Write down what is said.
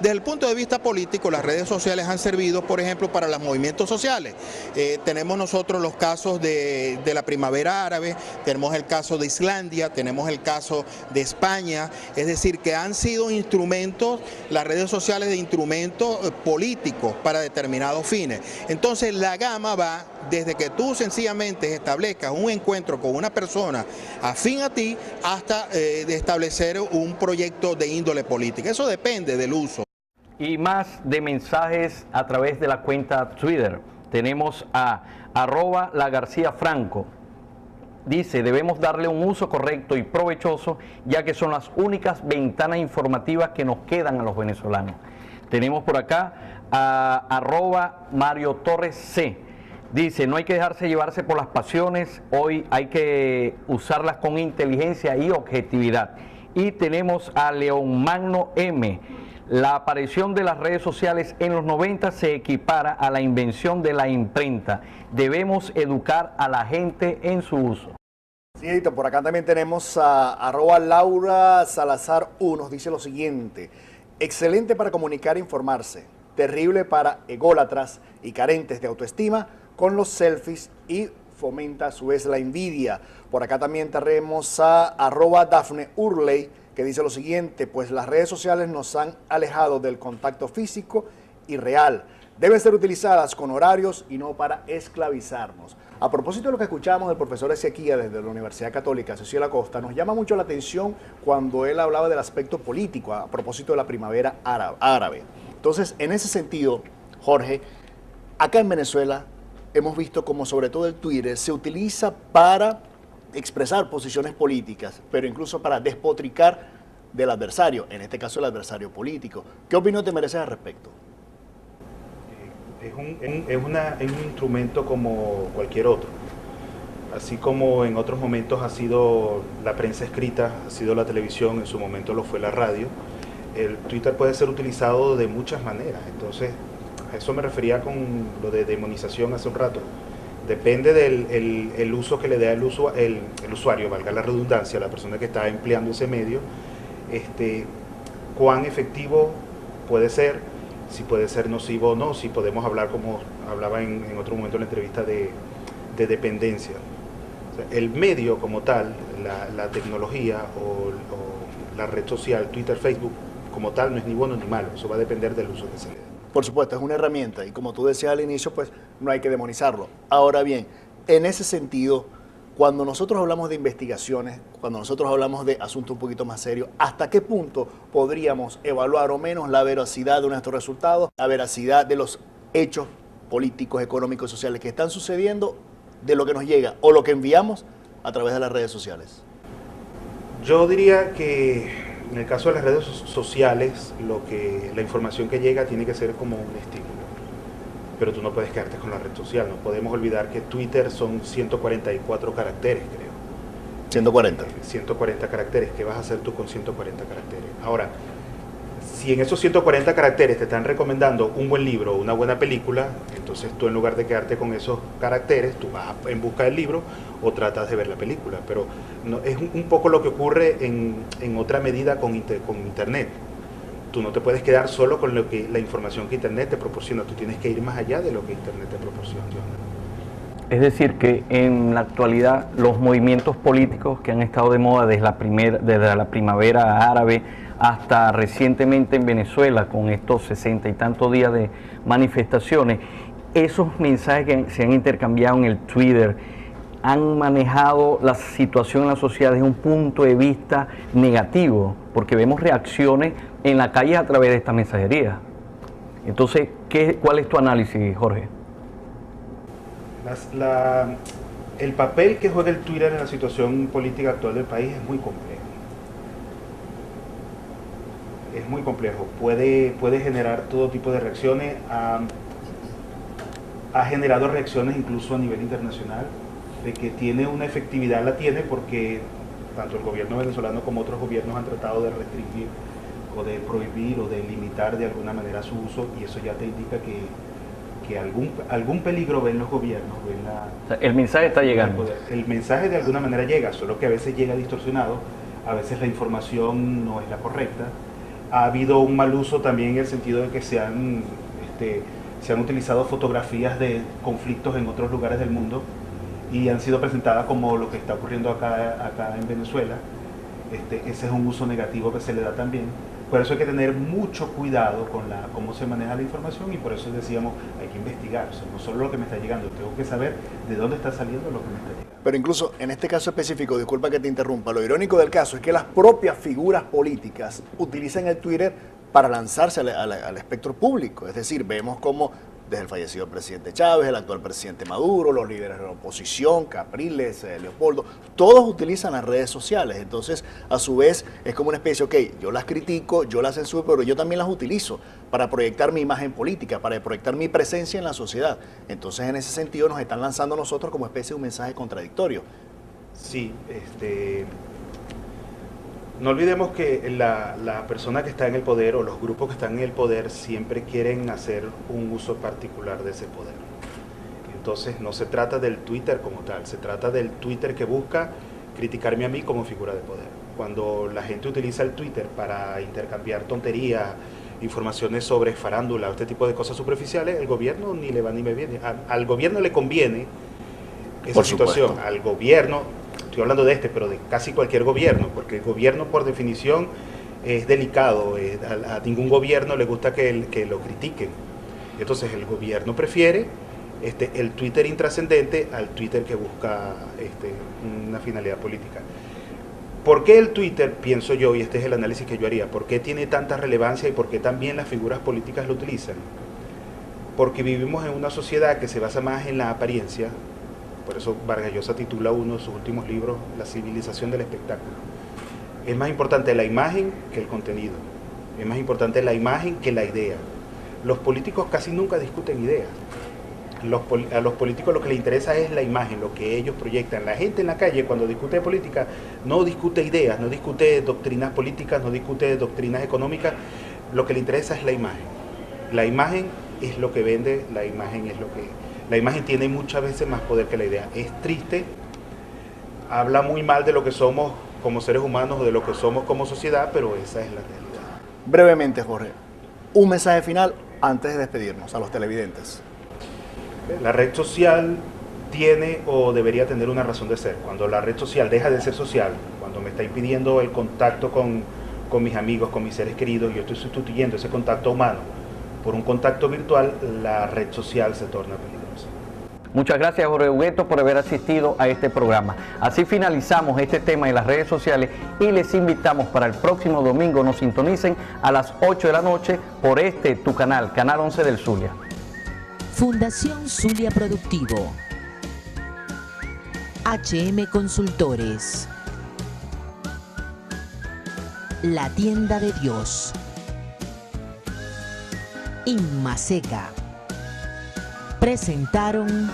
Desde el punto de vista político, las redes sociales han servido, por ejemplo, para los movimientos sociales. Tenemos nosotros los casos de la primavera árabe, tenemos el caso de Islandia, tenemos el caso de España, es decir, que han sido instrumentos, las redes sociales de instrumentos políticos para determinados fines. Entonces la gama va desde que tú sencillamente establezcas un encuentro con una persona afín a ti hasta de establecer un proyecto de índole política. Eso depende del uso. Y más de mensajes a través de la cuenta Twitter. Tenemos a @lagarciafranco. Dice, debemos darle un uso correcto y provechoso, ya que son las únicas ventanas informativas que nos quedan a los venezolanos. Tenemos por acá a @Mario Torres C. Dice, no hay que dejarse llevarse por las pasiones, hoy hay que usarlas con inteligencia y objetividad. Y tenemos a León Magno M. La aparición de las redes sociales en los 90 se equipara a la invención de la imprenta. Debemos educar a la gente en su uso. Sí, Edito, por acá también tenemos a @Laura Salazar 1, nos dice lo siguiente: excelente para comunicar e informarse, terrible para ególatras y carentes de autoestima con los selfies y fomenta a su vez la envidia. Por acá también tenemos a @Dafne Urley, que dice lo siguiente: pues las redes sociales nos han alejado del contacto físico y real. Deben ser utilizadas con horarios y no para esclavizarnos. A propósito de lo que escuchábamos del profesor Ezequiel desde la Universidad Católica, Cecilia Acosta, nos llama mucho la atención cuando él hablaba del aspecto político a propósito de la primavera árabe. Entonces, en ese sentido, Jorge, acá en Venezuela hemos visto como sobre todo el Twitter se utiliza para expresar posiciones políticas, pero incluso para despotricar del adversario, en este caso el adversario político. ¿Qué opinión te mereces al respecto? Es un instrumento como cualquier otro. Así como en otros momentos ha sido la prensa escrita, ha sido la televisión, en su momento lo fue la radio, el Twitter puede ser utilizado de muchas maneras. Entonces, a eso me refería con lo de demonización hace un rato. Depende del uso que le dé el usuario, valga la redundancia, la persona que está empleando ese medio, cuán efectivo puede ser, si puede ser nocivo o no, si podemos hablar, como hablaba en otro momento en la entrevista, de dependencia. O sea, el medio como tal, la tecnología o la red social, Twitter, Facebook, como tal, no es ni bueno ni malo, eso va a depender del uso que se le dé. Por supuesto, es una herramienta y como tú decías al inicio, pues no hay que demonizarlo. Ahora bien, en ese sentido, cuando nosotros hablamos de investigaciones, cuando nosotros hablamos de asuntos un poquito más serios, ¿hasta qué punto podríamos evaluar o menos la veracidad de nuestros resultados, la veracidad de los hechos políticos, económicos, sociales que están sucediendo, de lo que nos llega o lo que enviamos a través de las redes sociales? Yo diría que en el caso de las redes sociales, la información que llega tiene que ser como un estímulo. Pero tú no puedes quedarte con la red social. No podemos olvidar que Twitter son 144 caracteres, creo. 140. 140 caracteres. ¿Qué vas a hacer tú con 140 caracteres? Ahora, si en esos 140 caracteres te están recomendando un buen libro o una buena película, entonces tú en lugar de quedarte con esos caracteres, tú vas en busca del libro o tratas de ver la película. Pero no, es un poco lo que ocurre en otra medida con Internet. Tú no te puedes quedar solo con la información que Internet te proporciona, tú tienes que ir más allá de lo que Internet te proporciona. Es decir, que en la actualidad los movimientos políticos que han estado de moda desde la primavera árabe hasta recientemente en Venezuela, con estos 60 y tantos días de manifestaciones, esos mensajes que se han intercambiado en el Twitter han manejado la situación en la sociedad desde un punto de vista negativo, porque vemos reacciones en la calle a través de esta mensajería. Entonces, ¿cuál es tu análisis, Jorge? El papel que juega el Twitter en la situación política actual del país es muy complejo. Es muy complejo. Puede generar todo tipo de reacciones. Ha generado reacciones incluso a nivel internacional, de que tiene una efectividad, la tiene porque tanto el gobierno venezolano como otros gobiernos han tratado de restringir o de prohibir o de limitar de alguna manera su uso, y eso ya te indica que algún peligro ven los gobiernos, o sea, el mensaje está llegando. El mensaje de alguna manera llega, solo que a veces llega distorsionado, a veces la información no es la correcta, Ha habido un mal uso también en el sentido de que se han utilizado fotografías de conflictos en otros lugares del mundo y han sido presentadas como lo que está ocurriendo acá en Venezuela. Ese es un uso negativo que se le da también. Por eso hay que tener mucho cuidado con cómo se maneja la información y por eso decíamos, hay que investigar. O sea, no solo lo que me está llegando, tengo que saber de dónde está saliendo lo que me está llegando. Pero incluso en este caso específico, disculpa que te interrumpa, lo irónico del caso es que las propias figuras políticas utilizan el Twitter para lanzarse al espectro público. Es decir, vemos como desde el fallecido presidente Chávez, el actual presidente Maduro, los líderes de la oposición, Capriles, Leopoldo, todos utilizan las redes sociales. Entonces, a su vez, es como una especie, ok, yo las critico, yo las censuro, pero yo también las utilizo para proyectar mi imagen política, para proyectar mi presencia en la sociedad. Entonces, en ese sentido, nos están lanzando a nosotros como especie de un mensaje contradictorio. Sí, no olvidemos que la persona que está en el poder o los grupos que están en el poder siempre quieren hacer un uso particular de ese poder. Entonces no se trata del Twitter como tal, se trata del Twitter que busca criticarme a mí como figura de poder. Cuando la gente utiliza el Twitter para intercambiar tonterías, informaciones sobre farándula o este tipo de cosas superficiales, el gobierno ni le va ni me viene. Al gobierno le conviene esa situación, al gobierno. Estoy hablando de pero de casi cualquier gobierno, porque el gobierno por definición es delicado, a ningún gobierno le gusta que lo critiquen. Entonces el gobierno prefiere el Twitter intrascendente al Twitter que busca una finalidad política. ¿Por qué el Twitter, pienso yo, y este es el análisis que yo haría, por qué tiene tanta relevancia y por qué también las figuras políticas lo utilizan? Porque vivimos en una sociedad que se basa más en la apariencia. Por eso Vargas Llosa titula uno de sus últimos libros, La civilización del espectáculo. Es más importante la imagen que el contenido. Es más importante la imagen que la idea. Los políticos casi nunca discuten ideas. A los políticos lo que les interesa es la imagen, lo que ellos proyectan. La gente en la calle cuando discute de política no discute ideas, no discute doctrinas políticas, no discute doctrinas económicas. Lo que le interesa es la imagen. La imagen es lo que vende, la imagen es lo que... La imagen tiene muchas veces más poder que la idea. Es triste, habla muy mal de lo que somos como seres humanos o de lo que somos como sociedad, pero esa es la realidad. Brevemente, Jorge, un mensaje final antes de despedirnos a los televidentes. La red social tiene o debería tener una razón de ser. Cuando la red social deja de ser social, cuando me está impidiendo el contacto con mis amigos, con mis seres queridos, yo estoy sustituyendo ese contacto humano por un contacto virtual, la red social se torna peligrosa. Muchas gracias, Jorge Hugueto, por haber asistido a este programa. Así finalizamos este tema de las redes sociales y les invitamos para el próximo domingo nos sintonicen a las 8 de la noche por tu canal, Canal 11 del Zulia. Fundación Zulia Productivo. HM Consultores. La Tienda de Dios. Inmaseca presentaron